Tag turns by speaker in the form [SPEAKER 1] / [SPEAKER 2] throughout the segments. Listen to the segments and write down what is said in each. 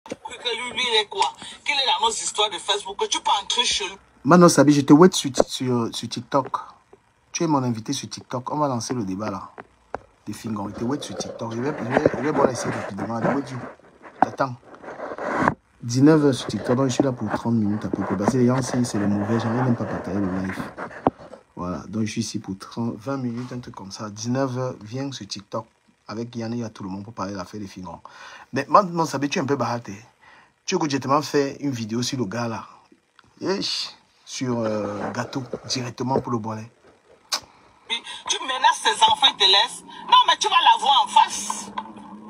[SPEAKER 1] Lui, il est quoi? Quelle est la notre histoire de Facebook? Que tu peux entrer chez lui.
[SPEAKER 2] Maintenant, Sabi, je te wait sur TikTok. Tu es mon invité sur TikTok. On va lancer le débat là. Des fingons. Je te wait sur TikTok. Je vais bon essayer rapidement. Attends. 19h sur TikTok. Donc, je suis là pour 30 minutes à peu près. Parce que les gens, c'est le mauvais. J'arrive même pas partager le live. Voilà. Donc, je suis ici pour 20 minutes, un truc comme ça. 19h, viens sur TikTok. Avec Yann et tout le monde pour parler de l'affaire des fingons. Mais maintenant, Sabi, tu es un peu baraté. Tu veux que je te fait une vidéo sur le gars là. Sur gâteau, directement pour le bonnet.
[SPEAKER 1] Tu menaces ses enfants, ils te laissent. Non, mais tu vas la voir en face.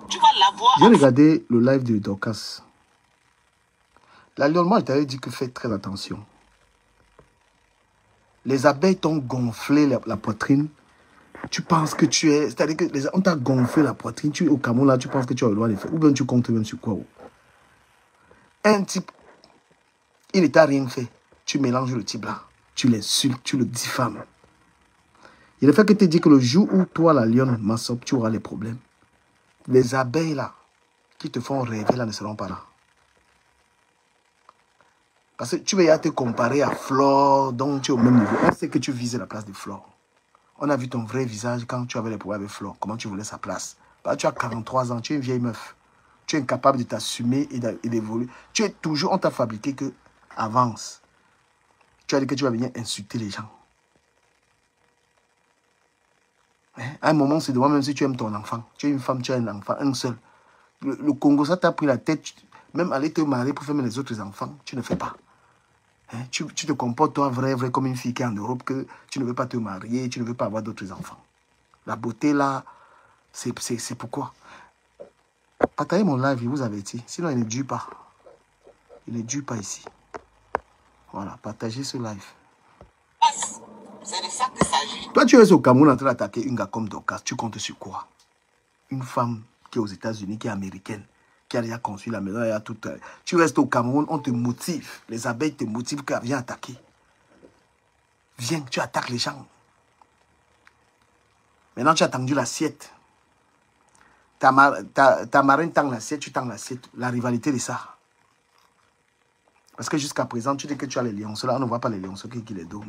[SPEAKER 1] Tu vas la voir.
[SPEAKER 2] J'ai regardé le live de Dorcas. La lionne, moi, je t'avais dit que fais très attention. Les abeilles t'ont gonflé la poitrine. Tu penses que tu es... C'est-à-dire que on t'a gonflé la poitrine. Tu es au Cameroun, là, tu penses que tu as le droit de faire. Ou bien tu comptes même sur quoi. Un type, il ne t'a rien fait. Tu mélanges le type là. Tu l'insultes, tu le diffames. Il est fait que tu dis que le jour où toi, la lionne, Massop, tu auras les problèmes. Les abeilles là, qui te font rêver là, ne seront pas là. Parce que tu vas y aller te comparer à Flore, donc tu es au même niveau. On sait que tu visais la place de Flore. On a vu ton vrai visage quand tu avais les problèmes avec Flore. Comment tu voulais sa place. Bah, tu as 43 ans, tu es une vieille meuf. Tu es incapable de t'assumer et d'évoluer. Tu es toujours, on t'a fabriqué que avance. Tu as dit que tu vas venir insulter les gens. À un moment, c'est de moi, même si tu aimes ton enfant. Tu es une femme, tu as un enfant, un seul. Le Congo, ça t'a pris la tête. Même aller te marier pour faire les autres enfants, tu ne fais pas. Tu te comportes, toi, vrai, comme une fille qui est en Europe, que tu ne veux pas te marier, tu ne veux pas avoir d'autres enfants. La beauté, là, c'est pourquoi. Partagez mon live, il vous avertit. Sinon, il ne dure pas. Il ne dure pas ici. Voilà, partagez ce live.
[SPEAKER 1] C'est de ça qu'il s'agit.
[SPEAKER 2] Toi, tu es au Cameroun en train d'attaquer une gars comme Dorcas. Tu comptes sur quoi? Une femme qui est aux États-Unis, qui est américaine, qui a déjà construit la maison, et tout. Tu restes au Cameroun, on te motive. Les abeilles te motivent, viens attaquer. Viens, tu attaques les gens. Maintenant, tu as tendu l'assiette. Ta marraine tend l'assiette, tu tends l'assiette. La rivalité de ça. Parce que jusqu'à présent, tu dis que tu as les lionceaux. Là, on ne voit pas les lionceaux qui les dos.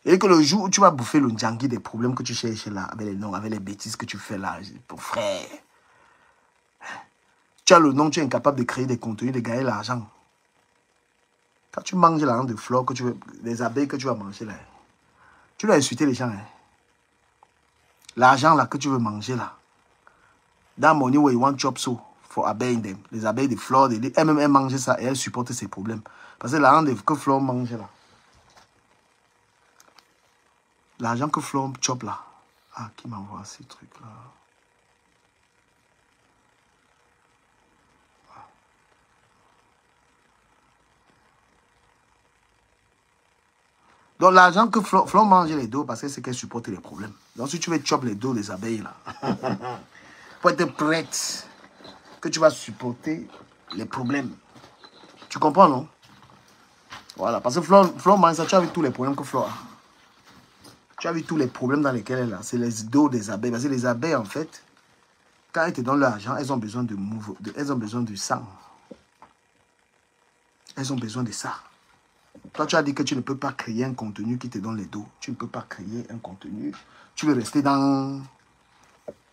[SPEAKER 2] Et que le jour où tu vas bouffer le ndjangui des problèmes que tu cherches là, avec les noms, avec les bêtises que tu fais là, ton frère. Tu as le nom, tu es incapable de créer des contenus, de gagner l'argent. Quand tu manges l'argent de fleurs, les abeilles que tu vas manger là, tu dois insulter les gens. Hein. L'argent là que tu veux manger là. That money where you want chop so for abeilles them. Les abeilles de fleurs, elles mangent ça et elles supportent ces problèmes. Parce que l'argent que fleurs mange là. L'argent que fleurs chop là. Ah, qui m'envoie ces trucs là. Donc l'argent que Flore mange les dos parce que c'est qu'elle supporte les problèmes. Donc si tu veux chop les dos des abeilles là, faut être prête que tu vas supporter les problèmes. Tu comprends non? Voilà, parce que Flore mange ça, tu as vu tous les problèmes que Flore a. Tu as vu tous les problèmes dans lesquels elle a. C'est les dos des abeilles. Parce que les abeilles en fait, quand elles te donnent l'argent, elles ont besoin elles ont besoin du sang. Elles ont besoin de ça. Toi, tu as dit que tu ne peux pas créer un contenu qui te donne les dos. Tu ne peux pas créer un contenu. Tu veux rester dans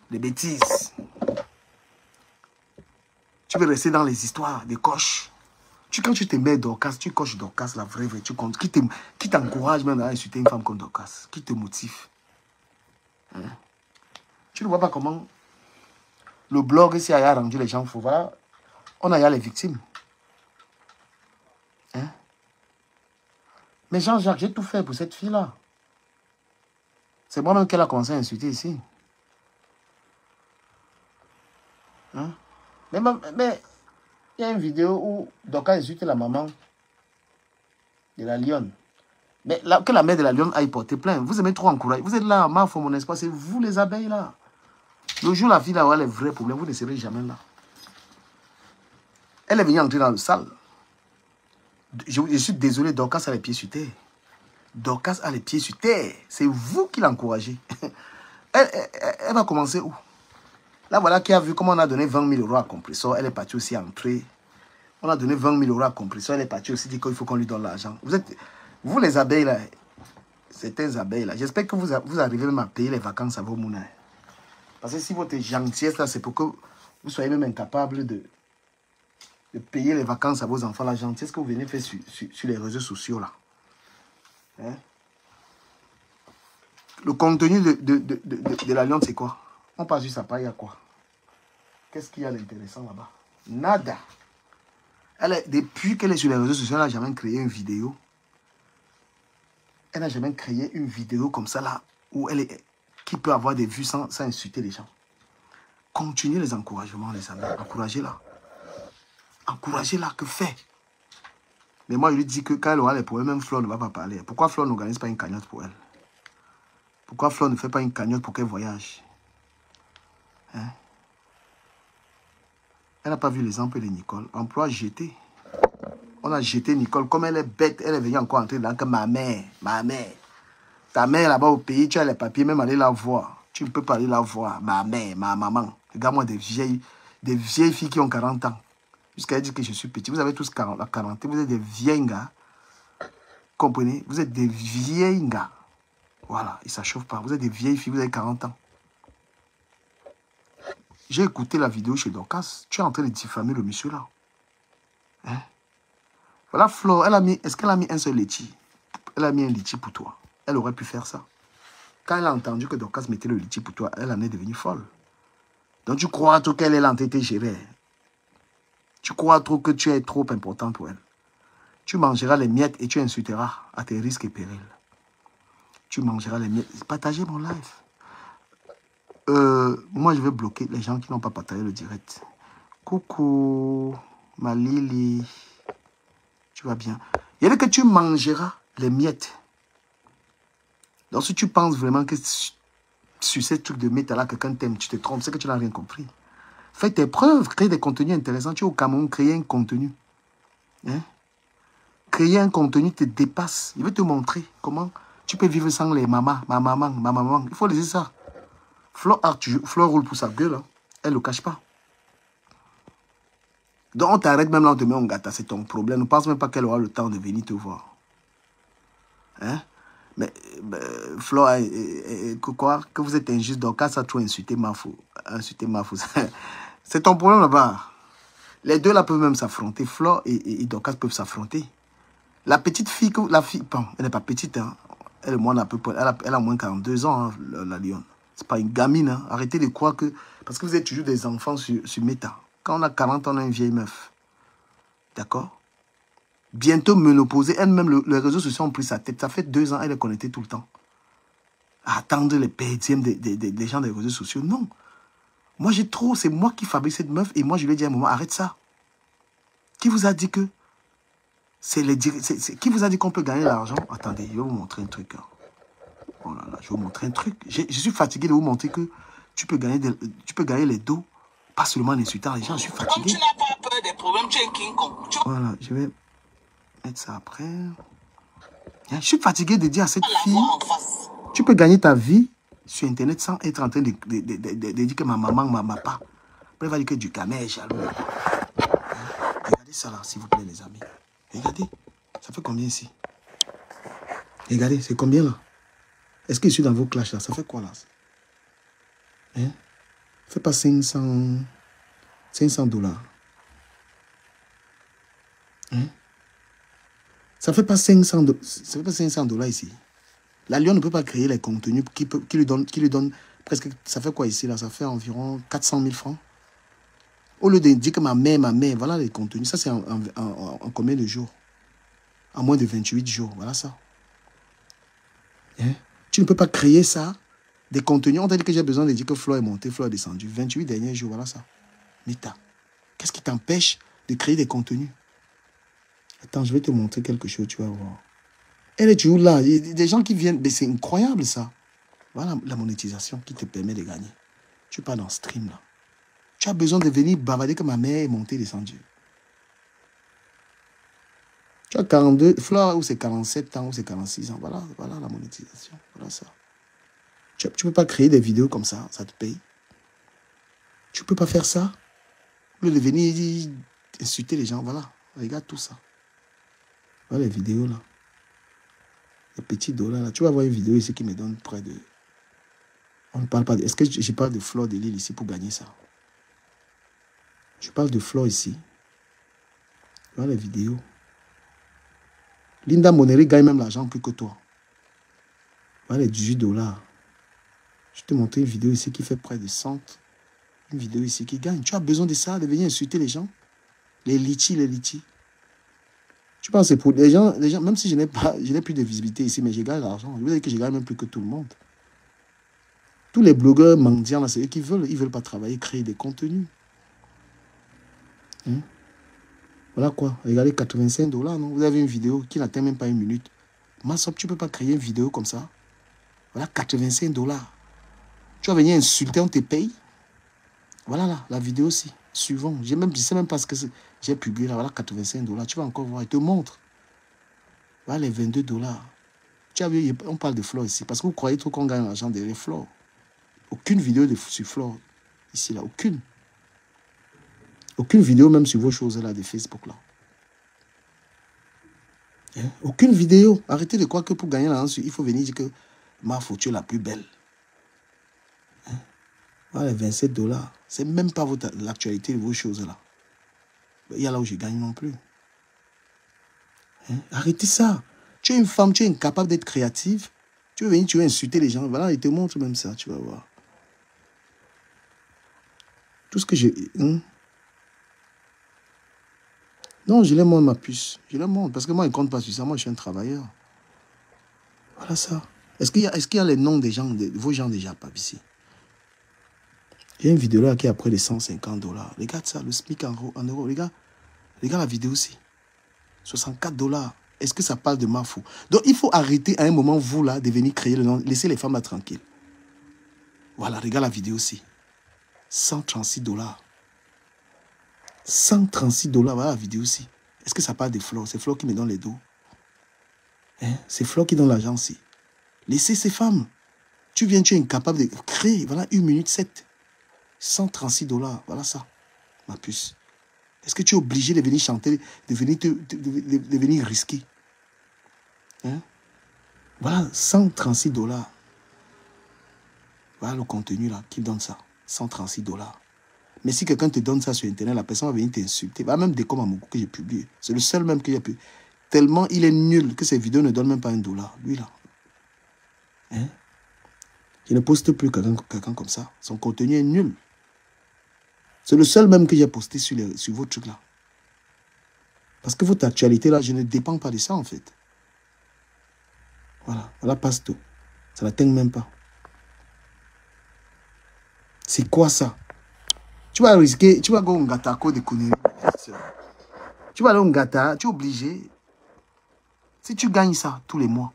[SPEAKER 2] les bêtises. Tu veux rester dans les histoires des coches. Quand tu te mets Dorcas, tu coches Dorcas, la vraie, tu comptes. Qui t'encourage même à insulter une femme comme Dorcas? Qui te motive? Hein? Tu ne vois pas comment le blog ici a rendu les gens fous. Voilà, on a les victimes. Hein? Mais Jean-Jacques, j'ai tout fait pour cette fille-là. C'est moi-même qu'elle a commencé à insulter ici. Hein? Mais il y a une vidéo où Dorcas insulte la maman de la lionne. Mais que la mère de la lionne aille porter plainte. Vous aimez trop encourager. Vous êtes là, ma foi, mon espace. C'est vous les abeilles là. Le jour où la fille là aura les vrais problèmes, vous ne serez jamais là. Elle est venue entrer dans le salle. Je suis désolé, Dorcas a les pieds sur terre. Dorcas a les pieds sur terre. C'est vous qui l'encouragez. Elle va commencer où? Là, voilà qui a vu comment on a donné 20 000 € à Compressor. Elle est partie aussi entrer. On a donné 20 000 € à Compressor. Elle est partie aussi dire qu'il faut qu'on lui donne l'argent. Vous les abeilles là, certaines abeilles là, j'espère que vous arrivez même à payer les vacances à vos moulins. Parce que si votre gentillesse là, c'est pour que vous soyez même incapable de payer les vacances à vos enfants. La gentillesse que vous venez faire sur les réseaux sociaux là. Hein? Le contenu de la lionne, c'est quoi? On passe sur sa paille à quoi? Qu'est-ce qu'il y a d'intéressant là-bas? Nada. Depuis qu'elle est sur les réseaux sociaux, elle n'a jamais créé une vidéo. Elle n'a jamais créé une vidéo comme ça là, où qui peut avoir des vues sans insulter les gens. Continuez les encouragements, les amis. Encouragez-la. Encouragez-la, que fait? Mais moi, je lui dis que quand elle aura les problèmes, même Flore ne va pas parler. Pourquoi Flore n'organise pas une cagnotte pour elle? Pourquoi Flore ne fait pas une cagnotte pour qu'elle voyage? Hein? Elle n'a pas vu l'exemple de Nicole. Emploi jeté. On a jeté Nicole. Comme elle est bête, elle est venue encore entrer dans que ma mère. Ta mère là-bas au pays, tu as les papiers, même aller la voir. Tu ne peux pas aller la voir. Ma mère, ma maman. Regarde-moi des vieilles filles qui ont 40 ans. Jusqu'à dire que je suis petit. Vous avez tous 40 ans. Vous êtes des vieilles gars. Comprenez? Vous êtes des vieilles gars. Voilà, et ça chauffe pas. Vous êtes des vieilles filles, vous avez 40 ans. J'ai écouté la vidéo chez Dorcas. Tu es en train de diffamer le monsieur là. Hein? Voilà, Flore, est-ce qu'elle a mis un seul litchi? Elle a mis un litchi pour toi. Elle aurait pu faire ça. Quand elle a entendu que Dorcas mettait le litchi pour toi, elle en est devenue folle. Donc tu crois trop qu'elle est en train de gérer. Tu crois trop que tu es trop important pour elle. Tu mangeras les miettes et tu insulteras à tes risques et périls. Tu mangeras les miettes. Partagez mon live. Moi, je vais bloquer les gens qui n'ont pas partagé le direct. Coucou, ma Lily. Tu vas bien. Il y a que tu mangeras les miettes. Donc, si tu penses vraiment que sur ces trucs de miettes là, quelqu'un t'aime, tu te trompes, c'est que tu n'as rien compris. Fais tes preuves, crée des contenus intéressants. Tu es au Cameroun, créer un contenu. Hein? Créer un contenu te dépasse. Il veut te montrer comment tu peux vivre sans les mamans, ma maman. Il faut laisser ça. Flore roule pour sa gueule. Hein. Elle ne le cache pas. Donc on t'arrête même là, on te met en gâteau. C'est ton problème. Ne pense même pas qu'elle aura le temps de venir te voir. Hein? Mais Flore, quoi, que vous êtes injuste. Donc quand ça a trop insulté Mafou. C'est ton problème là-bas. Les deux là peuvent même s'affronter. Flore et Dorcas peuvent s'affronter. La petite fille, bon, elle n'est pas petite. Hein. Elle a moins 42 ans, hein, la lionne. C'est pas une gamine. Hein. Arrêtez de croire que... Parce que vous êtes toujours des enfants sur Meta. Quand on a 40 ans, on a une vieille meuf. D'accord? Bientôt ménopausée. Elle-même, les réseaux sociaux ont pris sa tête. Ça fait 2 ans, elle est connectée tout le temps. À attendre les PDM des gens des réseaux sociaux. Non. Moi, j'ai trop... C'est moi qui fabrique cette meuf. Et moi, je lui ai dit à un moment, arrête ça. Qui vous a dit que... Qui vous a dit qu'on peut gagner l'argent? Attendez, je vais vous montrer un truc. Hein. Oh là là, je vais vous montrer un truc. Je suis fatigué de vous montrer que tu peux gagner les dos, pas seulement en insultant les gens. Je suis fatigué.
[SPEAKER 1] Comme tu n'as pas peur des problèmes, tu es King Kong.
[SPEAKER 2] Voilà, je vais mettre ça après. Je suis fatigué de dire à cette fille, tu peux gagner ta vie sur Internet sans être en train de dire que ma maman, ma papa. Après, elle va dire que du camé est jaloux. Regardez ça là, s'il vous plaît, les amis. Regardez, ça fait combien ici? Regardez, c'est combien là? Est-ce que je suis dans vos clashs là? Ça fait quoi là? Hein? Ça fait pas 500 $. Hein? Ça fait pas 500 $. Ça fait pas 500 $ ici. La Lyon ne peut pas créer les contenus qui lui donnent presque... Ça fait quoi ici là? Ça fait environ 400 000 francs. Au lieu de dire que ma mère, voilà les contenus. Ça, c'est en combien de jours? En moins de 28 jours. Voilà ça. Hein? Tu ne peux pas créer ça. Des contenus. On t'a dit que j'ai besoin de dire que Flore est monté, Flore est descendu. 28 derniers jours. Voilà ça. Mita. Qu'est-ce qui t'empêche de créer des contenus? Attends, je vais te montrer quelque chose. Tu vas voir. Elle est toujours là. Il y a des gens qui viennent. Mais c'est incroyable ça. Voilà la monétisation qui te permet de gagner. Tu pars dans ce stream là. Tu as besoin de venir bavarder que ma mère est montée, descendue. Tu as 42, Flore, ou c'est 47 ans, ou c'est 46 ans. Voilà la monétisation. Voilà ça. Tu ne peux pas créer des vidéos comme ça te paye. Tu peux pas faire ça. Au lieu de venir insulter les gens, voilà. Regarde tout ça. Voilà les vidéos là. Les petits dollars là. Tu vas voir une vidéo ici qui me donne près de... On ne parle pas de... Est-ce que je parle de Flore de Lille ici pour gagner ça? Je parle de Flore ici. Voilà les vidéos. Linda Moneri gagne même l'argent plus que toi. Voilà les 18 dollars. Je te montre une vidéo ici qui fait près de 100. Une vidéo ici qui gagne. Tu as besoin de ça, de venir insulter les gens. Les litchis. Tu penses que c'est pour les gens, même si je n'ai plus de visibilité ici, mais je gagne l'argent. Je veux dire que je gagne même plus que tout le monde. Tous les blogueurs mendiants, là, c'est eux qui veulent. Ils ne veulent pas travailler, créer des contenus. Hein? Voilà quoi. Regardez, 85 dollars, non? Vous avez une vidéo qui n'atteint même pas une minute. Massop, tu ne peux pas créer une vidéo comme ça. Voilà, 85 dollars. Tu vas venir insulter, on te paye. Voilà là, la vidéo aussi. Suivant. Je ne sais même pas ce que j'ai publié là. Voilà, 85 dollars. Tu vas encore voir. Il te montre. Voilà les 22 dollars. Tu as vu, on parle de Flore ici. Parce que vous croyez trop qu'on gagne l'argent derrière Flore. Aucune vidéo sur Flore. Ici, là. Aucune. Aucune vidéo même sur vos choses là de Facebook là. Hein? Aucune vidéo. Arrêtez de croire que pour gagner l'argent, il faut venir dire que ma photo est la plus belle. Hein? Voilà les 27 dollars. C'est même pas l'actualité de vos choses là. Il y a là où je gagne non plus. Hein? Arrêtez ça. Tu es une femme, tu es incapable d'être créative. Tu veux venir, tu veux insulter les gens. Voilà, il te montre même ça, tu vas voir. Tout ce que j'ai... Hein? Non, je les montre ma puce. Je les montre. Parce que moi, je ne compte pas sur ça. Moi, je suis un travailleur. Voilà ça. Est-ce qu'il y a les noms des gens, de vos gens déjà pas ici? Il y a une vidéo là qui a près de 150 dollars. Regarde ça, le SMIC en euros. Regarde la vidéo aussi. 64 dollars. Est-ce que ça parle de Mafou? Donc, il faut arrêter à un moment, vous là, de venir créer le nom. Laissez les femmes là tranquilles. Voilà, regarde la vidéo aussi. 136 dollars. 136 dollars, voilà la vidéo aussi. Est-ce que ça parle de Flore? C'est Flore qui me donne les dos. Hein? C'est Flore qui donne l'argent aussi. Laissez ces femmes. Tu viens, tu es incapable de créer. Voilà, 1 minute 7. 136 dollars. Voilà ça, ma puce. Est-ce que tu es obligé de venir chanter, de venir risquer? Hein? Voilà, 136 dollars. Voilà le contenu là qui donne ça. 136 dollars. Mais si quelqu'un te donne ça sur Internet, la personne va venir t'insulter. Va même des comme à mon que j'ai publié. C'est le seul même que j'ai publié. Tellement il est nul que ses vidéos ne donnent même pas $1. Lui là. Hein? Je ne poste plus quelqu'un comme ça. Son contenu est nul. C'est le seul même que j'ai posté sur vos trucs là. Parce que votre actualité là, je ne dépends pas de ça en fait. Voilà. Voilà, passe tout. Ça ne l'atteint même pas. C'est quoi ça? Tu vas risquer, tu vas go ngata à cause de conneries. Tu vas aller au ngata, tu es obligé. Si tu gagnes ça tous les mois,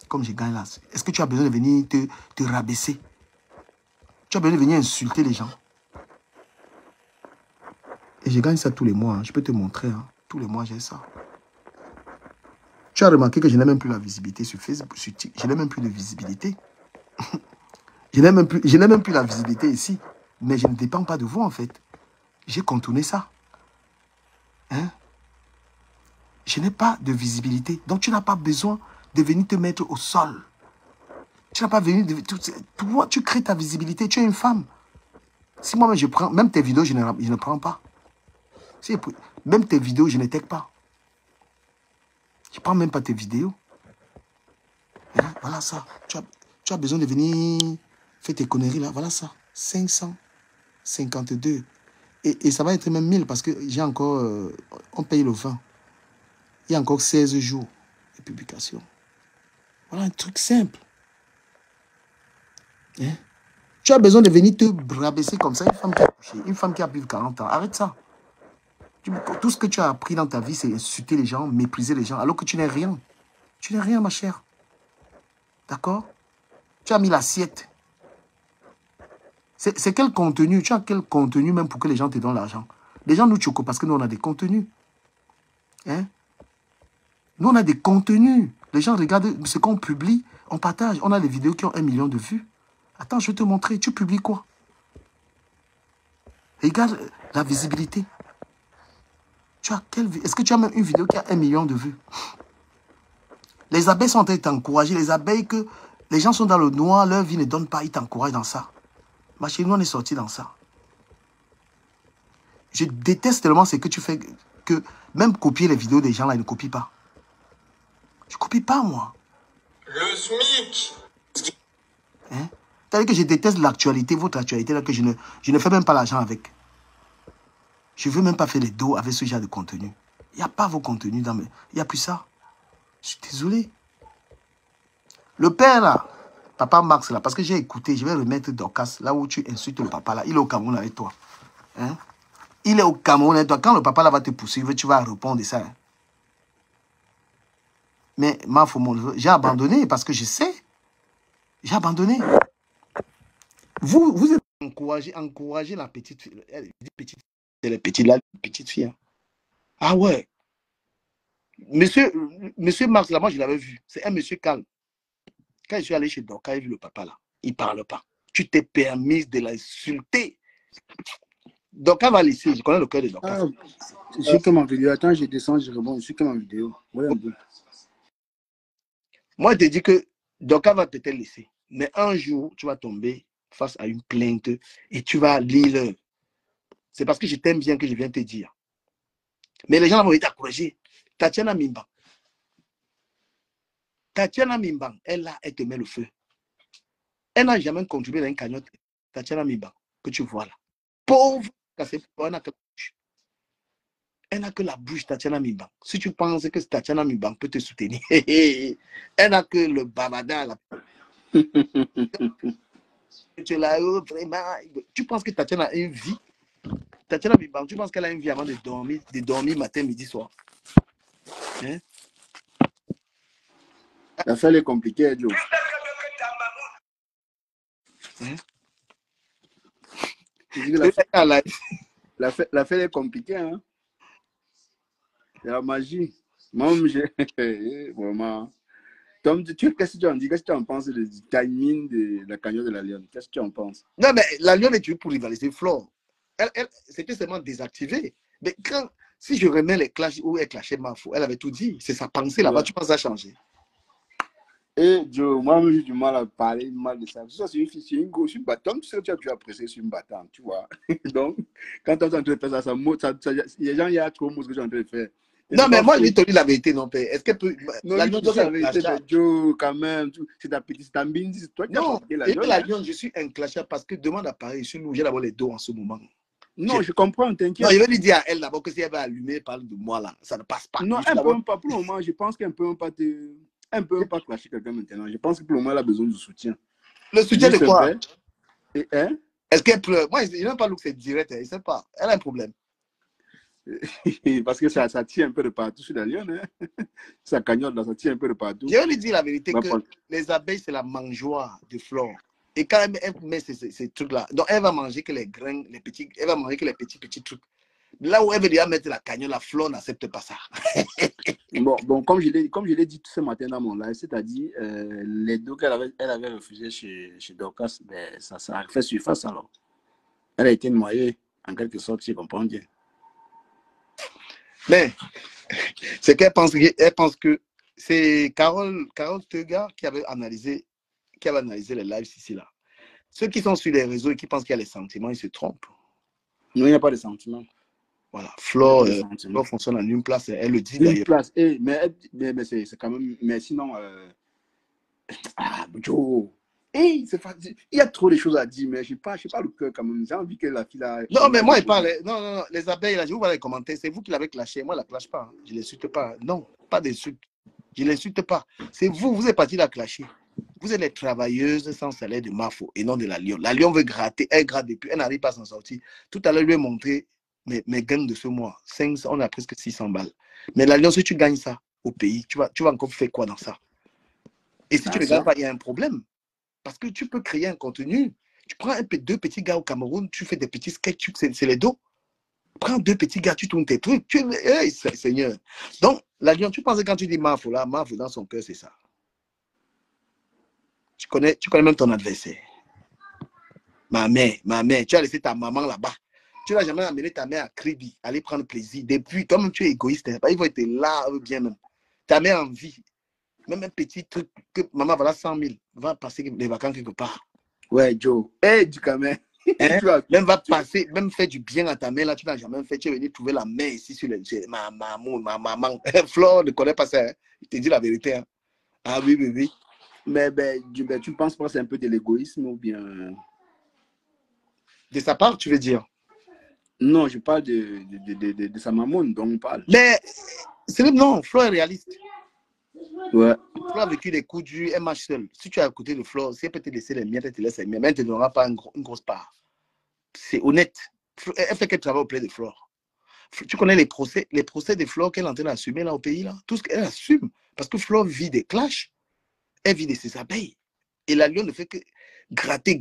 [SPEAKER 2] comme je gagne là, est-ce que tu as besoin de venir te rabaisser? Tu as besoin de venir insulter les gens? Et je gagne ça tous les mois. Hein. Je peux te montrer. Hein. Tous les mois, j'ai ça. Tu as remarqué que je n'ai même plus la visibilité sur Facebook. Je n'ai même plus de visibilité. Je n'ai même plus la visibilité ici. Mais je ne dépends pas de vous, en fait. J'ai contourné ça. Hein? Je n'ai pas de visibilité. Donc, tu n'as pas besoin de venir te mettre au sol. Tu n'as pas besoin de... Toi, tu crées ta visibilité. Tu es une femme. Si moi, je prends... Même tes vidéos, je ne prends pas. Si, même tes vidéos, je ne tag pas. Je ne prends même pas tes vidéos. Hein? Voilà ça. Tu as besoin de venir faire tes conneries là. Voilà ça. 552. Et ça va être même 1000 parce que j'ai encore... on paye le 20. Il y a encore 16 jours de publication. Voilà un truc simple. Hein? Tu as besoin de venir te rabaisser comme ça. Une femme qui a plus de 40 ans. Arrête ça. Tout ce que tu as appris dans ta vie, c'est insulter les gens, mépriser les gens, alors que tu n'es rien. Tu n'es rien, ma chère. D'accord? Tu as mis l'assiette. C'est quel contenu? Tu as quel contenu même pour que les gens te donnent l'argent? Les gens nous choquent parce que nous, on a des contenus. Hein? Nous, on a des contenus. Les gens regardent ce qu'on publie, on partage. On a des vidéos qui ont 1 million de vues. Attends, je vais te montrer. Tu publies quoi? Regarde la visibilité. Est-ce que tu as même une vidéo qui a 1 million de vues? Les abeilles sont en train de t'encourager. Les abeilles que les gens sont dans le noir, leur vie ne donne pas, ils t'encouragent dans ça. Mais chez nous, on est sorti dans ça. Je déteste tellement ce que tu fais, que même copier les vidéos des gens là, ils ne copient pas. Je ne copie pas, moi.
[SPEAKER 1] Le SMIC.
[SPEAKER 2] Hein? C'est-à-dire que je déteste l'actualité, votre actualité, là, que je ne fais même pas l'argent avec. Je ne veux même pas faire les dos avec ce genre de contenu. Il n'y a pas vos contenus dans mes... Il n'y a plus ça. Je suis désolé. Le père, là, papa Max, là, parce que j'ai écouté, je vais remettre Dorcas, là où tu insultes le papa, là. Il est au Cameroun avec toi. Hein? Il est au Cameroun avec toi. Quand le papa, là, va te poursuivre, tu vas répondre ça. Hein? Mais, j'ai abandonné parce que je sais. J'ai abandonné. Vous encouragez la petite fille. Elle dit petite, c'est la petite fille. Hein. Ah ouais. Monsieur Max, là, moi, je l'avais vu. C'est un monsieur calme. Quand je suis allé chez Dorcas, j'ai vu le papa là. Il ne parle pas. Tu t'es permis de l'insulter. Dorcas va laisser. Je connais le cœur de Dorcas.
[SPEAKER 3] Je suis comme en vidéo. Attends, je descends, je rebondis. Je suis comme en vidéo. Ouais, un peu.
[SPEAKER 2] Moi, je te dis que Dorcas va peut-être laisser. Mais un jour, tu vas tomber face à une plainte et tu vas lire. C'est parce que je t'aime bien que je viens te dire. Mais les gens vont être encouragés. Tatiana Mimban. Tatiana Mimban, elle te met le feu. Elle n'a jamais contribué à une cagnotte. Tatiana Mimban, que tu vois là. Pauvre, elle n'a que la bouche. Elle n'a que la bouche, Tatiana Mimban. Si tu penses que Tatiana Mimban peut te soutenir, elle n'a que le babada là. Tu l'as vraiment. Tu penses que Tatiana a une vie? Tatiana Mimban, tu penses qu'elle a une vie avant de dormir matin, midi, soir? Hein?
[SPEAKER 3] L'affaire est compliquée, Joe.
[SPEAKER 2] Hein?
[SPEAKER 3] L'affaire est compliquée, hein? C'est la magie. Moi, j'ai vraiment. Tom, qu'est-ce que tu en dis? Qu'est-ce que tu en penses du timing de la cagnotte de la Lionne? Qu'est-ce que tu en penses?
[SPEAKER 2] Non, mais la Lionne est tuée pour rivaliser Flore. C'était seulement désactivé. Mais si je remets les clashs où elle clashait Mafo, elle avait tout dit. C'est sa pensée là-bas. Ouais. Tu penses que ça a changé?
[SPEAKER 3] Et Joe, moi, j'ai du mal à parler mal de ça. Ça, c'est une fille, c'est une go, sur une battante. Tu sais que tu as pu apprécier sur une battante, tu vois. Donc, quand tu es en train de faire ça, les gens, il y a trop de choses que tu es en train de faire. Et
[SPEAKER 2] non, mais moi, je lui ai dit la vérité, non, père. Est-ce qu'elle peut.
[SPEAKER 3] Non, la Lionne, la vérité, Joe, quand même. C'est ta petite, c'est ta mine, c'est toi qui as
[SPEAKER 2] non, la Lionne, je suis un clasheur parce que demande à Paris, je suis j'ai d'abord les dos en ce moment.
[SPEAKER 3] Non, je comprends, t'inquiète.
[SPEAKER 2] Non, je vais lui dire à elle d'abord que si elle va allumer, parle de moi là, ça ne passe pas.
[SPEAKER 3] Non, elle ne peut même pas, pour le moment, je pense qu'elle ne peut même pas te. Elle ne peut même pas clasher quelqu'un maintenant. Je pense que pour le moment, elle a besoin de soutien.
[SPEAKER 2] Le soutien de quoi?
[SPEAKER 3] Hein?
[SPEAKER 2] Est-ce qu'elle pleure? Moi, je n'aime pas que c'est direct. Je ne sais pas. Elle a un problème.
[SPEAKER 3] Parce que ça tient un peu de partout sur la Lionne. Hein? Ça cagnotte là, ça tient un peu de partout.
[SPEAKER 2] Je vais lui dire la vérité que les abeilles, c'est la mangeoire de flore. Et quand elle met ces trucs-là, donc elle va manger que les grains, les petits, elle va manger que les petits trucs. Là où elle veut déjà mettre la cagnotte, la flore n'accepte pas ça.
[SPEAKER 3] Bon, comme je l'ai dit ce matin dans mon live, c'est-à-dire les deux qu'elle avait refusé chez Dorcas, ben, ça a fait surface alors. Elle a été noyée, en quelque sorte, si je comprends bien.
[SPEAKER 2] Mais, c'est qu'elle pense que c'est Carole Tega qui avait analysé les lives ici là. Ceux qui sont sur les réseaux et qui pensent qu'il y a les sentiments, ils se trompent.
[SPEAKER 3] Non, il n'y a pas de sentiments.
[SPEAKER 2] Voilà, Flore fonctionne en une place, elle le dit d'ailleurs.
[SPEAKER 3] Une place, mais c'est quand même, mais sinon, Joe, il y a trop de choses à dire, mais je n'ai pas le cœur quand même. J'ai envie que la fille là.
[SPEAKER 2] Non, mais moi, il parle. Non, les abeilles, là, je vous vois les commentaires. C'est vous qui l'avez clashé. Moi, je ne la clash pas. Je ne l'insulte pas. Non, pas d'insulte. Je ne l'insulte pas. C'est vous êtes parti la clasher. Vous êtes les travailleuses sans salaire de Mafo et non de la Lionne. La Lionne veut gratter, elle gratte depuis, elle n'arrive pas à s'en sortir. Tout à l'heure, je lui ai montré mes gains de ce mois. 500, on a presque 600 balles. Mais la Lionne, si tu gagnes ça au pays, tu vas encore faire quoi dans ça? Et si tu ne gagnes pas, il y a un problème. Parce que tu peux créer un contenu. Tu prends deux petits gars au Cameroun, tu fais des petits sketchs, c'est les dos. Prends deux petits gars, tu tournes tes trucs. Hey, Seigneur. Donc, la Lionne, tu penses que quand tu dis Mafo, là, Mafo dans son cœur, c'est ça. Tu connais même ton adversaire. Ma mère, tu as laissé ta maman là-bas. Tu n'as jamais amené ta mère à Kribi, aller prendre plaisir. Depuis, toi-même, tu es égoïste. Hein. Ils vont être là, bien même. Ta mère en vie. Même un petit truc que maman, voilà 100 000, va passer les vacances quelque part.
[SPEAKER 3] Ouais, Joe. Hey, du Cameroun.
[SPEAKER 2] Hein? Même va passer, même faire du bien à ta mère, là, tu n'as jamais fait. Tu es venu trouver la main ici sur ma maman. Flore ne connaît pas ça. Hein? Il te dit la vérité. Hein? Ah oui, oui, oui.
[SPEAKER 3] Mais tu ne penses pas que c'est un peu de l'égoïsme ou bien...
[SPEAKER 2] De sa part, tu veux dire?
[SPEAKER 3] Non, je parle de sa maman dont on parle.
[SPEAKER 2] Mais, non, Flo est réaliste.
[SPEAKER 3] Ouais.
[SPEAKER 2] Flo a vécu des coups durs, elle marche seule. Si tu es à côté de Flo, si elle peut te laisser les miettes, elle te laisse les miettes, mais elle ne te donnera pas une grosse part. C'est honnête. Elle fait qu'elle travaille auprès de Flo. Tu connais les procès de Flo qu'elle est en train d'assumer là au pays, là? Tout ce qu'elle assume. Parce que Flo vit des clashs. Elle vit de ses abeilles. Et la lionne ne fait que gratter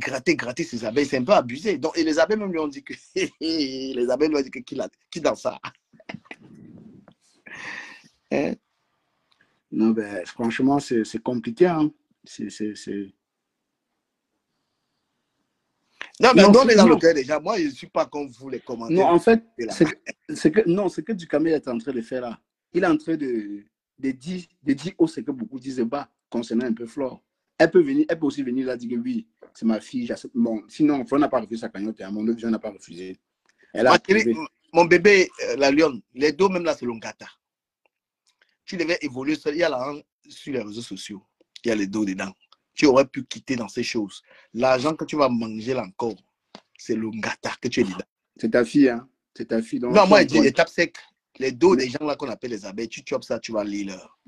[SPEAKER 2] ses abeilles. C'est un peu abusé. Donc, et les abeilles même lui ont dit que... les abeilles lui ont dit que qui dans ça? Hein?
[SPEAKER 3] Non, ben, franchement, c'est compliqué. Hein.
[SPEAKER 2] Non, mais on est dans le cœur déjà. Moi, je ne suis pas comme vous, les commentaires.
[SPEAKER 3] Non, en fait, c'est que Duhamel est en train de faire là. Il est en train de dire haut ce que beaucoup disent bas concernant un peu Flore. Elle peut aussi venir là dire que oui, c'est ma fille, j'accepte. Bon, sinon, Flore n'a pas refusé sa cagnotte. Mon autre n'a pas refusé. Elle a approuvé.
[SPEAKER 2] Mon bébé, la lionne, les deux même là, c'est l'ongata. Tu devais évoluer seul. Il y a là sur les réseaux sociaux. Il y a les dos dedans. Tu aurais pu quitter dans ces choses. L'argent que tu vas manger là encore, c'est l'ongata que tu es dedans.
[SPEAKER 3] C'est ta fille, hein? C'est ta fille. Donc
[SPEAKER 2] non, moi, je dis étape sec. Les dos des gens là qu'on appelle les abeilles, tu chopes ça, tu vas lire leur.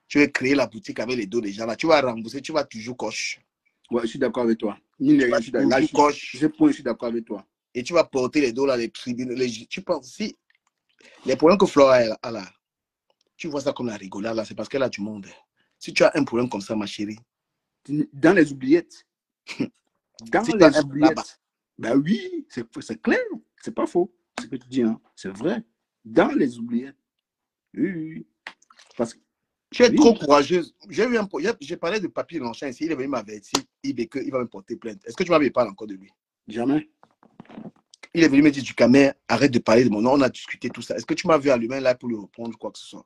[SPEAKER 2] Tu veux créer la boutique avec les dos des gens là. Tu vas rembourser, tu vas toujours coche.
[SPEAKER 3] Ouais, je suis d'accord avec toi. Je suis d'accord avec toi.
[SPEAKER 2] Et tu vas porter les dos là, les tribunaux. Tu penses si les problèmes que Flora a là, tu vois ça comme la rigolade là, c'est parce qu'elle a du monde. Si tu as un problème comme ça, ma chérie.
[SPEAKER 3] Dans les oubliettes. Dans si les oubliettes. Ben oui, c'est clair. C'est pas faux. Ce que tu dis, hein. C'est vrai. Dans les oubliettes. Oui. Parce que
[SPEAKER 2] tu es trop courageuse. J'ai parlé de Papy Longchamp ici. Il est venu m'avertir. Il va me porter plainte. Est-ce que tu m'avais parlé encore de lui?
[SPEAKER 3] Jamais.
[SPEAKER 2] Il est venu me dire du Camer, arrête de parler de mon nom. On a discuté tout ça. Est-ce que tu m'as vu à l'humain là pour lui répondre quoi que ce soit?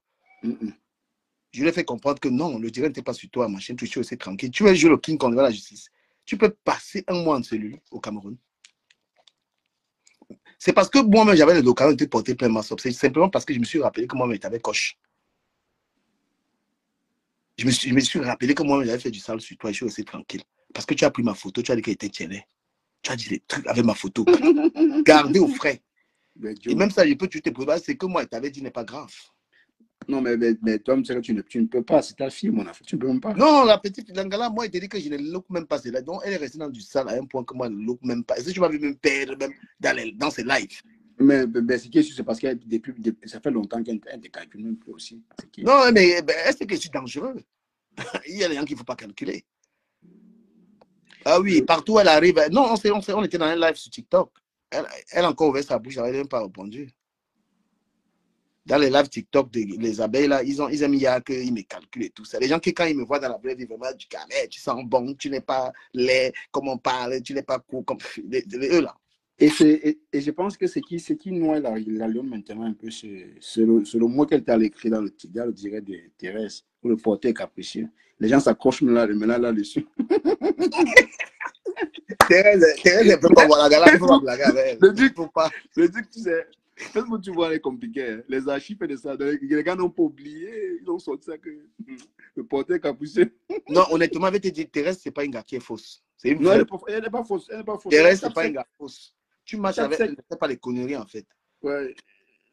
[SPEAKER 2] Je lui ai fait comprendre que non, le direct n'était pas sur toi, machin. Tu es aussi tranquille. Tu veux jouer le King Kong devant la justice. Tu peux passer un mois en cellule au Cameroun. C'est parce que moi-même, j'avais l'occasion de porter plein de c'est simplement parce que je me suis rappelé que moi-même, j'avais coche. Je me suis rappelé que moi-même, j'avais fait du sale sur toi et je suis resté tranquille. Parce que tu as pris ma photo, tu as dit qu'elle était tienne. Tu as dit des trucs avec ma photo. Gardez au frais. Et même ça, tu te prépares, c'est que moi, je t'avais dit n'est pas grave.
[SPEAKER 3] Non, mais toi, tu ne peux pas. C'est ta fille, mon enfant. Tu ne peux même pas.
[SPEAKER 2] Non, la petite Langala, moi, il te dit que je ne look même pas. Donc, elle est restée dans du sale à un point que moi, je ne look même pas. Est-ce que tu m'as vu même perdre même dans ses lives?
[SPEAKER 3] Mais c'est parce que ça fait longtemps qu'elle ne calcule même plus aussi.
[SPEAKER 2] Non, mais est-ce que je suis dangereux? Il y a des gens qu'il ne faut pas calculer. Ah oui, partout où elle arrive. Non, on était dans un live sur TikTok. Elle a encore ouvert sa bouche, elle n'avait même pas répondu. Dans les lives TikTok, les abeilles, là, ils aiment qu'ils me calculent et tout ça. Les gens qui, quand ils me voient dans la vraie vie, vraiment, du carré, tu sens bon, tu n'es pas laid, comme on parle, tu n'es pas court, comme eux, là.
[SPEAKER 3] Et je pense que ce qui noie la lionne maintenant un peu, c'est le mot qu'elle t'a écrit dans le direct de Thérèse, pour le porter capricieux. Les gens s'accrochent maintenant là-dessus.
[SPEAKER 2] Thérèse, elle ne peut pas voir la gala, il faut pas blaguer avec elle.
[SPEAKER 3] Le truc, tu sais, qu'est-ce que tu vois, est compliqué. Hein? Les archives de ça, les gars n'ont pas oublié, ils ont sorti ça que le porter capricieux.
[SPEAKER 2] Non, honnêtement, avec te dire, Thérèse, c'est pas une gars qui est fausse.
[SPEAKER 3] Non, elle n'est pas fausse.
[SPEAKER 2] Thérèse, c'est pas une gars fausse. Tu marches avec elle, elle ne fait pas les conneries, en fait.
[SPEAKER 3] Ouais.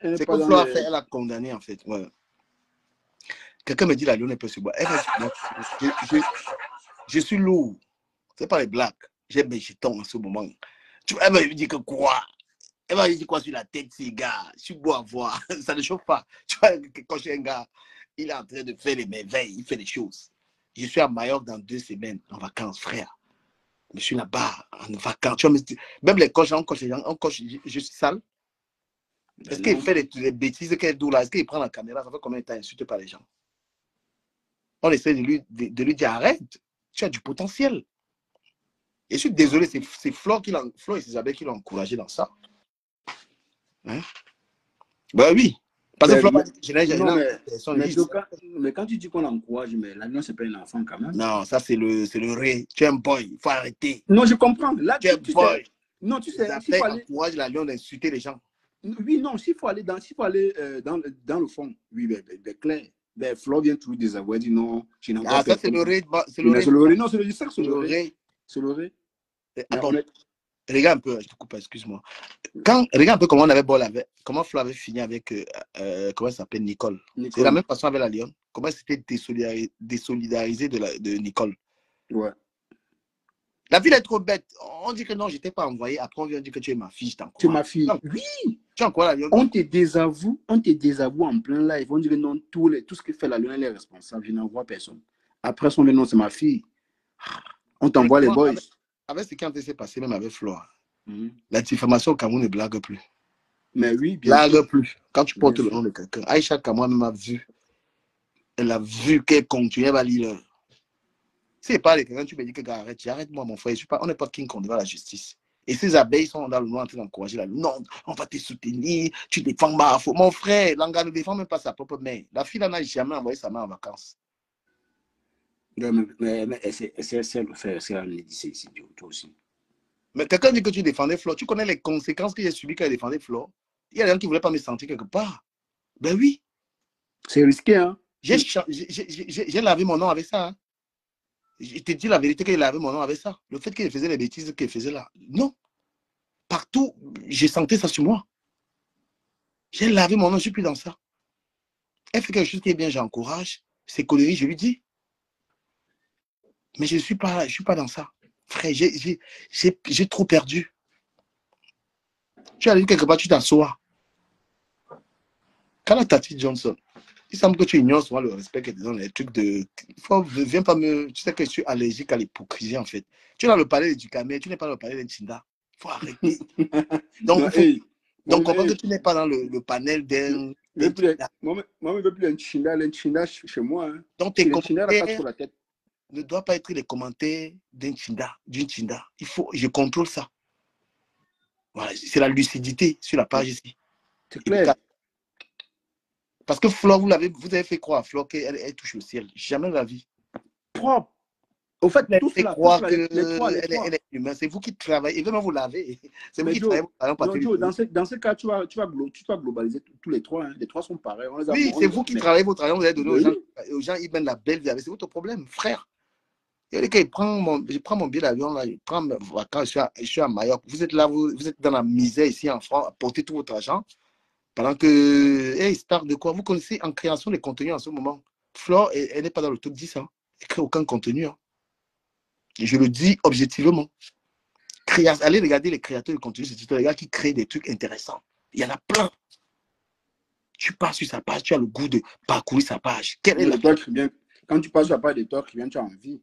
[SPEAKER 2] C'est comme Flo a fait, elle a condamné, en fait. Ouais. Quelqu'un me dit la lionne est peu sur bois. Je suis lourd. C'est pas les blagues. J'ai mes jetons en ce moment. Elle m'a dit que quoi? Elle m'a dit quoi sur la tête, ces gars? Je suis beau à voir. Ça ne chauffe pas. Tu vois, quand j'ai un gars, il est en train de faire les merveilles, il fait des choses. Je suis à Majorque dans 2 semaines, en vacances, frère. Je suis là-bas, en vacances. Tu vois, même les coachs, je suis sale. Est-ce qu'il fait des bêtises qu'elle doit là? Est-ce qu'il prend la caméra? Ça fait combien de temps insulté par les gens? On essaie de lui dire arrête, tu as du potentiel. Et je suis désolé, c'est Flo et ses abeilles qui l'ont encouragé dans ça. Hein? Bah oui. Parce que
[SPEAKER 3] Mais,
[SPEAKER 2] Flo,
[SPEAKER 3] mais-
[SPEAKER 2] je n'ai
[SPEAKER 3] non,
[SPEAKER 2] personne.
[SPEAKER 3] mais, mais quand tu dis qu'on l'encourage, mais l'alliance, c'est pas un enfant quand même.
[SPEAKER 2] Non, ça c'est le ré. Tu es un boy. Il faut arrêter.
[SPEAKER 3] Non, je comprends. Là,
[SPEAKER 2] Tu es un
[SPEAKER 3] tu sais.
[SPEAKER 2] boy.
[SPEAKER 3] Non, tu
[SPEAKER 2] Les
[SPEAKER 3] sais, s'il faut
[SPEAKER 2] abeilles
[SPEAKER 3] aller.
[SPEAKER 2] encouragent la lionne d'insulter les gens.
[SPEAKER 3] Oui, non, s'il faut aller dans le fond, oui, ben, clair. Ben, Flo vient toujours désavouer, dit non, je n'envoie
[SPEAKER 2] Ah, ça c'est
[SPEAKER 3] personne.
[SPEAKER 2] le ré. C'est
[SPEAKER 3] C'est
[SPEAKER 2] le ré.
[SPEAKER 3] le ré. Non, c'est le ça, c'est
[SPEAKER 2] C'est
[SPEAKER 3] le
[SPEAKER 2] le
[SPEAKER 3] ré.
[SPEAKER 2] ré.
[SPEAKER 3] C'est le ré.
[SPEAKER 2] Ah
[SPEAKER 3] Mais
[SPEAKER 2] bon.
[SPEAKER 3] on est.
[SPEAKER 2] Regarde un peu, je te coupe, excuse-moi. Regarde un peu comment on avait Ball avec, comment Flo avait fini avec, comment ça s'appelle, Nicole. C'est la
[SPEAKER 3] Nicole.
[SPEAKER 2] même façon avec la Lyon. Comment c'était désolidarisé de Nicole.
[SPEAKER 3] Ouais.
[SPEAKER 2] La ville est trop bête. On dit que non, je t'ai pas envoyé. Après, on vient dire que tu es ma fille, je
[SPEAKER 3] Tu es
[SPEAKER 2] t'encourage.
[SPEAKER 3] ma fille. Oui.
[SPEAKER 2] Tu es encore la Lyon.
[SPEAKER 3] On te désavoue en plein live. On dit que non, tout ce que fait la Lyon, elle est responsable. Je n'envoie personne. Après, son nom, c'est ma fille. On t'envoie les boys.
[SPEAKER 2] Avec ce qui s'est passé, même avec Flo,
[SPEAKER 3] Mhm.
[SPEAKER 2] la diffamation au Cameroun ne blague plus.
[SPEAKER 3] Mais oui, bien sûr.
[SPEAKER 2] Blague plus. Quand tu portes
[SPEAKER 3] Bien
[SPEAKER 2] le
[SPEAKER 3] sûr.
[SPEAKER 2] nom de quelqu'un, Aïcha Kamwa même a vu. Elle a vu qu'elle continuait à lire. Si elle parle de quelqu'un, tu me dis que gars, arrête-moi, mon frère. On n'est pas King Kong devant la justice. Et ces abeilles sont dans le noir en train d'encourager la. Non, on va te soutenir, tu défends Bafo. Mon frère, Langa ne défend même pas sa propre mère. La fille n'a jamais envoyé sa mère en vacances.
[SPEAKER 3] Mais c'est le fait, c'est idiot, toi aussi.
[SPEAKER 2] Mais quelqu'un dit que tu défendais Flo. Tu connais les conséquences que j'ai subies quand elle défendait Flo. Il y a des gens qui ne voulaient pas me sentir quelque part. Ben oui.
[SPEAKER 3] C'est risqué, hein?
[SPEAKER 2] J'ai lavé mon nom avec ça. Hein. Je te dis la vérité qu'il lavé mon nom avec ça. Le fait qu'il faisait les bêtises qu'il faisait là. Non. Partout, j'ai senti ça sur moi. J'ai lavé mon nom, je ne suis plus dans ça. Elle fait quelque chose qui est bien, j'encourage. Ses conneries, je lui dis. Mais je ne suis pas dans ça. Frère, j'ai trop perdu. Tu as dit quelque part, tu t'assois. Quand Tati Johnson, il semble que tu ignores souvent le respect que dans les trucs de. Viens pas me. Tu sais que je suis allergique à l'hypocrisie en fait. Tu es dans le palais du Camer, tu n'es pas dans le palais d'un Chinda. Il faut arrêter. Donc,
[SPEAKER 3] non, hey,
[SPEAKER 2] donc comprends que tu n'es pas dans le panel d'un.
[SPEAKER 3] Moi, je ne veux plus un Chinda chez moi. Hein.
[SPEAKER 2] Donc, tes
[SPEAKER 3] commentaires sur la tête.
[SPEAKER 2] Ne doit pas être les commentaires d'une Chinda. Je contrôle ça. Voilà, c'est la lucidité sur la page ici.
[SPEAKER 3] C'est clair.
[SPEAKER 2] Parce que Flo, vous avez fait croire à Flo qu'elle touche le ciel. Jamais la vie.
[SPEAKER 3] Propre. Au fait,
[SPEAKER 2] elle fait croire qu'elle est humaine. C'est vous qui travaillez. Et même vous l'avez. C'est vous qui travaillez.
[SPEAKER 3] Dans ce cas, tu vas globaliser tous les trois. Hein. Les trois sont pareils.
[SPEAKER 2] Oui, c'est vous qui travaillez votre argent. Vous allez donner aux gens, ils mènent la belle vie. C'est votre problème, frère. Je prends mon billet d'avion, là, je prends mes vacances, je suis à Mayotte. Vous êtes là, vous êtes dans la misère ici en France, portez tout votre argent. Pendant que, hey, star de quoi? Vous connaissez en création des contenus en ce moment. Flore, elle n'est pas dans le top 10. Hein. Elle ne crée aucun contenu. Hein. Et je le dis objectivement. Allez regarder les créateurs de contenu, c'est les gars qui créent des trucs intéressants. Il y en a plein. Tu passes sur sa page, tu as le goût de parcourir sa page. Quelle est la...
[SPEAKER 3] Quand tu passes sur la page d'Étoile Cribienne, tu as envie.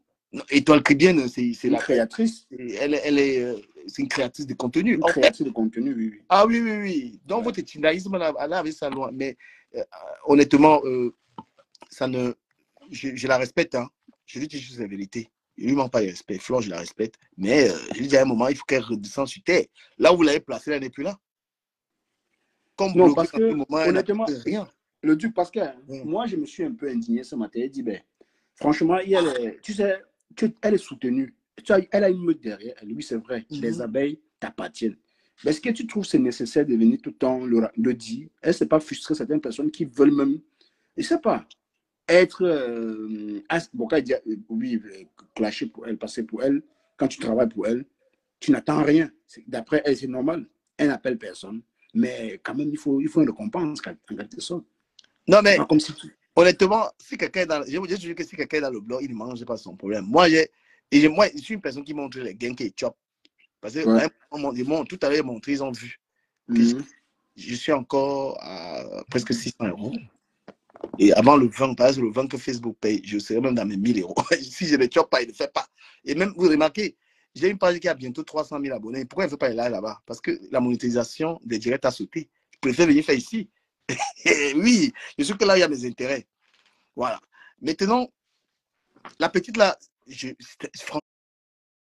[SPEAKER 2] Étoile Cribienne, c'est la
[SPEAKER 3] créatrice.
[SPEAKER 2] C'est une créatrice de contenu.
[SPEAKER 3] Une créatrice de contenu, oui.
[SPEAKER 2] Ah oui, oui, oui. Donc, votre tindaïsme, elle avait ça loin. Mais honnêtement, ça ne... je la respecte. Hein. Je lui dis juste la vérité. Il ne lui manque pas de respect. Flore, je la respecte. Mais je lui dis à un moment, il faut qu'elle redescende sur terre. Là où vous l'avez placée, elle n'est plus là. Comme
[SPEAKER 3] non, parce que,
[SPEAKER 2] moment,
[SPEAKER 3] honnêtement,
[SPEAKER 2] rien.
[SPEAKER 3] Le Duc Pascal, moi, je me suis un peu indigné ce matin. Il dit, ben, franchement, tu sais, elle est soutenue. Elle a une meute derrière elle. Oui, c'est vrai. Les abeilles t'appartiennent. Mais est-ce que tu trouves que c'est nécessaire de venir tout le temps le dire? Elle ne s'est pas frustrée certaines personnes qui veulent même, je ne sais pas, être, bon, quand elle dit, oui, clasher pour elle, passer pour elle, quand tu travailles pour elle, tu n'attends rien. D'après elle, c'est normal. Elle n'appelle personne. Mais quand même, il faut une récompense en quelque sorte.
[SPEAKER 2] Non, mais
[SPEAKER 3] comme si
[SPEAKER 2] honnêtement, si quelqu'un est dans, je dis que si quelqu'un est dans le blog, il ne mange pas son problème. Moi, je suis une personne qui montre les gains qui est chop. Parce que tout à l'heure, ils montré, ils ont vu. Je suis encore à presque 600 €. Et avant le 20, par exemple, le 20 que Facebook paye, je serais même dans mes 1000 €. Si je ne chop pas, il ne le fait pas. Et même, vous remarquez, j'ai une page qui a bientôt 300 000 abonnés. Pourquoi il ne fait pas aller là-bas? Parce que la monétisation des directs a sauté. Je préfère venir faire ici. Oui, je suis que là, il y a mes intérêts. Voilà. Maintenant, la petite là,